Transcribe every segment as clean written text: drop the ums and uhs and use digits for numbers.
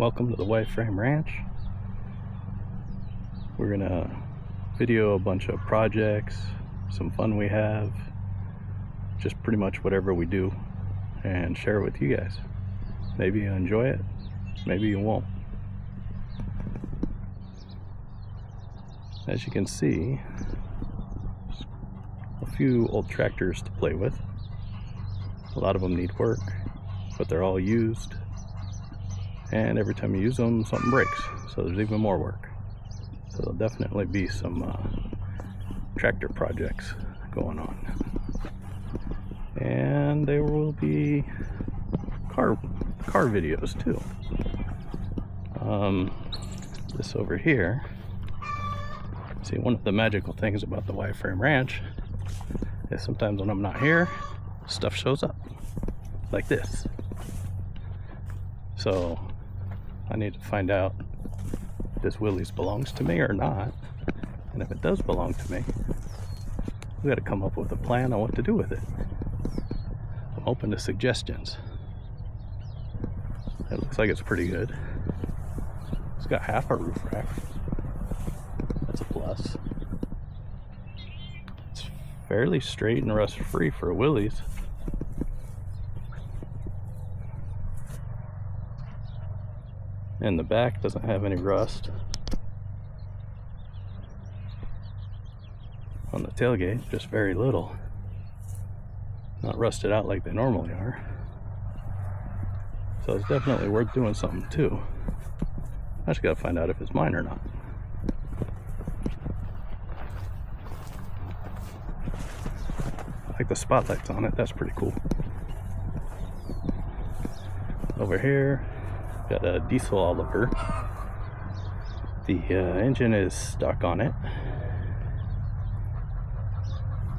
Welcome to the Wireframe Ranch. We're gonna video a bunch of projects, some fun we have, just pretty much whatever we do, and share it with you guys. Maybe you enjoy it, maybe you won't. As you can see, a few old tractors to play with. A lot of them need work, but they're all used, and every time you use them something breaks, so there's even more work. So there'll definitely be some tractor projects going on, and there will be car videos too. This over here, see, one of the magical things about the Wireframe Ranch is sometimes when I'm not here, stuff shows up like this. So I need to find out if this Willys belongs to me or not, and if it does belong to me, we got to come up with a plan on what to do with it. I'm open to suggestions. It looks like it's pretty good. It's got half a roof rack. That's a plus. It's fairly straight and rust free for a Willys. And the back doesn't have any rust. On the tailgate, just very little. Not rusted out like they normally are. So it's definitely worth doing something too. I just gotta find out if it's mine or not. I like the spotlights on it, that's pretty cool. Over here, got a diesel Oliver. The engine is stuck on it.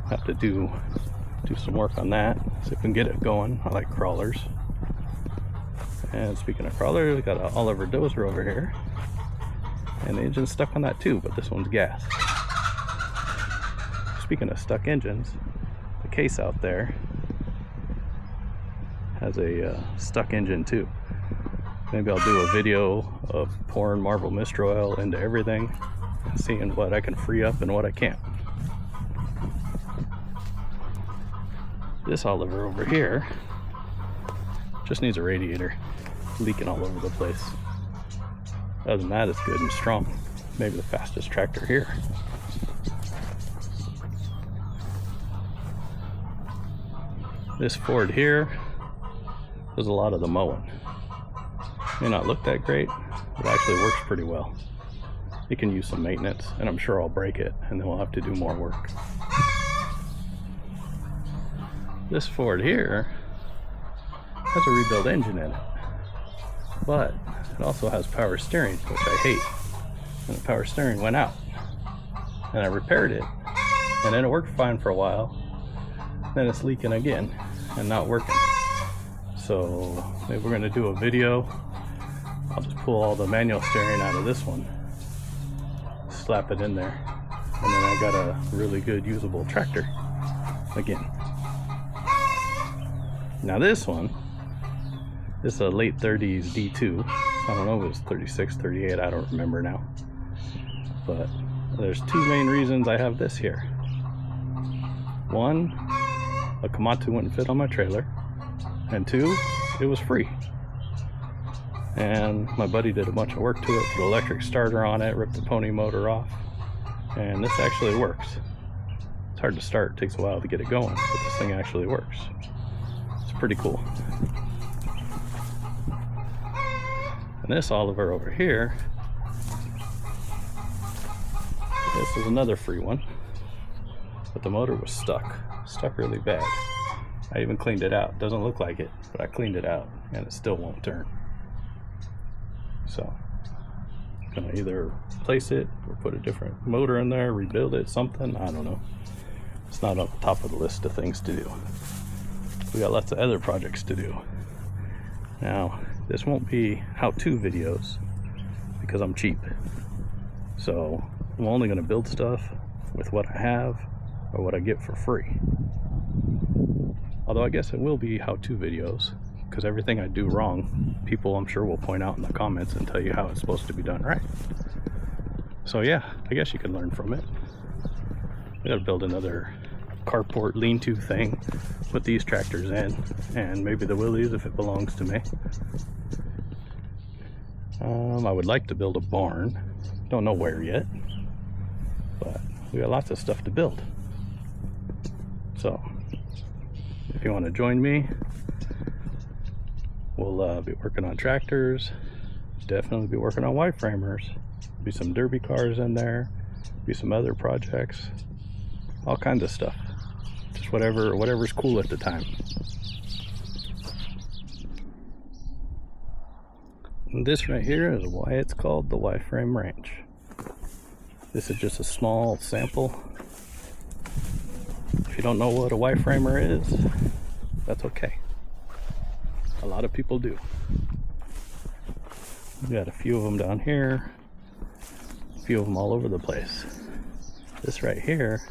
Have to do some work on that, see if we can get it going. I like crawlers. And speaking of crawlers, we got an Oliver dozer over here, and the engine's stuck on that too, but this one's gas. Speaking of stuck engines, the case out there has a stuck engine too. Maybe I'll do a video of pouring Marble Mist Oil into everything and seeing what I can free up and what I can't. This Oliver over here just needs a radiator, leaking all over the place. Other than that, it's good and strong. Maybe the fastest tractor here. This Ford here does a lot of the mowing. May not look that great, but it actually works pretty well. It can use some maintenance, and I'm sure I'll break it, and then we'll have to do more work. This Ford here has a rebuilt engine in it, but it also has power steering, which I hate. And the power steering went out, and I repaired it, and then it worked fine for a while. Then it's leaking again and not working. So maybe we're gonna do a video. I'll just pull all the manual steering out of this one, slap it in there, and then I got a really good usable tractor again. Now this one, this is a late 30s D2. I don't know if it was 36, 38, I don't remember now. But there's two main reasons I have this here. One, a Komatsu wouldn't fit on my trailer, and two, it was free. And my buddy did a bunch of work to it, put an electric starter on it, ripped the pony motor off, and this actually works. It's hard to start, it takes a while to get it going, but this thing actually works. It's pretty cool. And this Oliver over here, this is another free one, but the motor was stuck really bad. I even cleaned it out. Doesn't look like it, but I cleaned it out, and it still won't turn. So I'm gonna either replace it or put a different motor in there, rebuild it, something, I don't know. It's not on the top of the list of things to do. We got lots of other projects to do. Now, this won't be how-to videos because I'm cheap. So I'm only gonna build stuff with what I have or what I get for free. Although I guess it will be how-to videos, because everything I do wrong, people I'm sure will point out in the comments and tell you how it's supposed to be done right. So yeah, I guess you can learn from it. I gotta build another carport lean-to thing, put these tractors in, and maybe the Willys if it belongs to me. I would like to build a barn. Don't know where yet, but we got lots of stuff to build. So if you want to join me, we'll be working on tractors, definitely be working on Y-framers, be some derby cars in there, be some other projects, all kinds of stuff, just whatever's cool at the time. And this right here is why it's called the Y-frame Ranch. This is just a small sample. If you don't know what a Y-framer is, that's okay. A lot of people do. We got a few of them down here, a few of them all over the place. This right here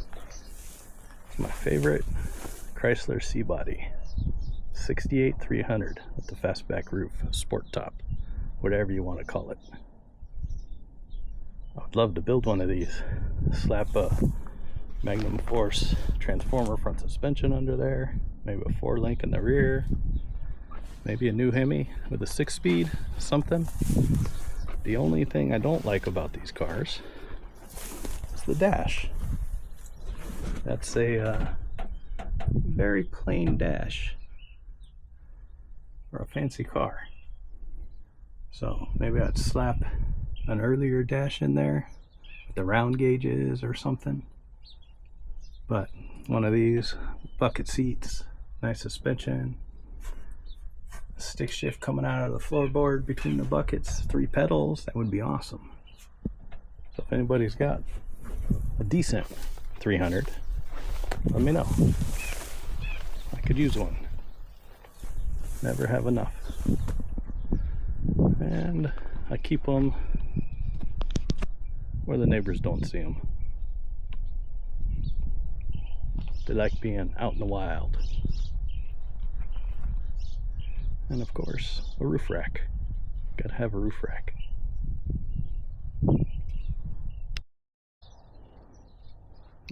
is my favorite Chrysler C-body, 68-300 with the fastback roof, sport top, whatever you want to call it. I would love to build one of these, slap a Magnum Force transformer front suspension under there, maybe a 4-link in the rear, maybe a new Hemi with a 6-speed, something. The only thing I don't like about these cars is the dash. That's a very plain dash for a fancy car. So maybe I'd slap an earlier dash in there with the round gauges or something. But one of these, bucket seats, nice suspension, stick shift coming out of the floorboard between the buckets, 3 pedals, that would be awesome. So if anybody's got a decent 300, let me know. I could use one. Never have enough. And I keep them where the neighbors don't see them. They like being out in the wild. And of course, a roof rack. Gotta have a roof rack.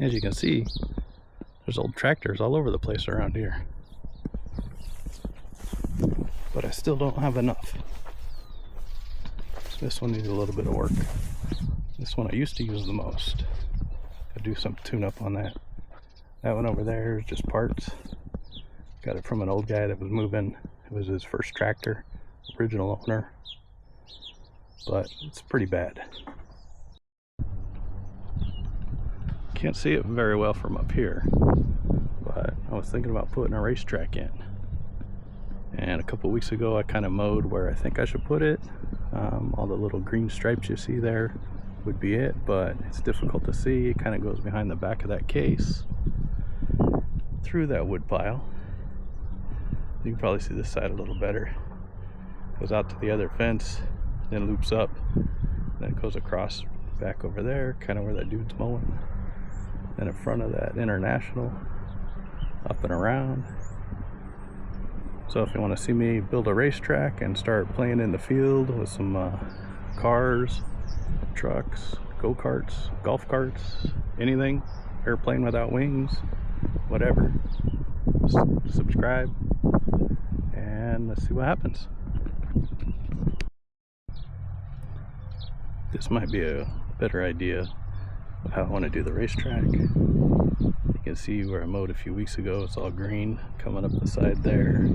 As you can see, there's old tractors all over the place around here. But I still don't have enough. This one needs a little bit of work. This one I used to use the most. I'll do some tune-up on that. That one over there is just parts. Got it from an old guy that was moving. It was his first tractor, original owner. But it's pretty bad. Can't see it very well from up here, but I was thinking about putting a racetrack in. And a couple weeks ago I kind of mowed where I think I should put it. All the little green stripes you see there would be it, but it's difficult to see. It kind of goes behind the back of that case, through that wood pile. You can probably see this side a little better. Goes out to the other fence, then loops up, then it goes across back over there, kind of where that dude's mowing. Then in front of that International, up and around. So if you want to see me build a racetrack and start playing in the field with some cars, trucks, go-karts, golf carts, anything, airplane without wings, whatever, subscribe and let's see what happens. This might be a better idea of how I want to do the racetrack. You can see where I mowed a few weeks ago, it's all green coming up the side there.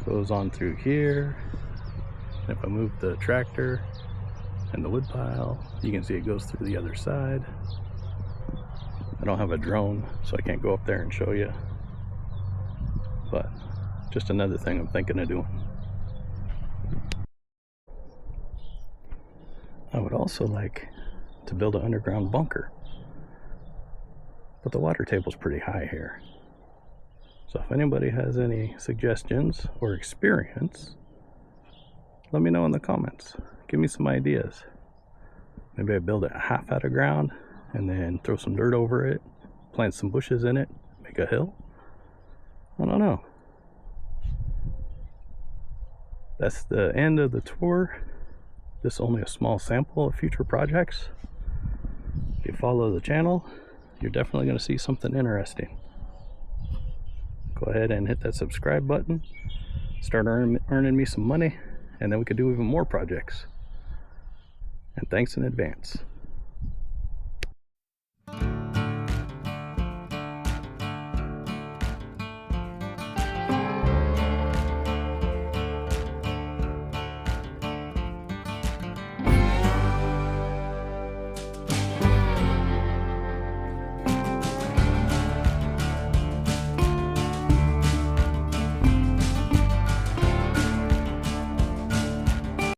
Goes on through here. If I move the tractor and the wood pile, you can see it goes through the other side. I don't have a drone, so I can't go up there and show you. But just another thing I'm thinking of doing. I would also like to build an underground bunker, but the water table's pretty high here. So if anybody has any suggestions or experience, let me know in the comments. Give me some ideas. Maybe I build it half out of ground and then throw some dirt over it, plant some bushes in it, make a hill. I don't know. that's the end of the tour. This is only a small sample of future projects. If you follow the channel, you're definitely going to see something interesting. Go ahead and hit that subscribe button, start earning me some money, and then we could do even more projects. And thanks in advance.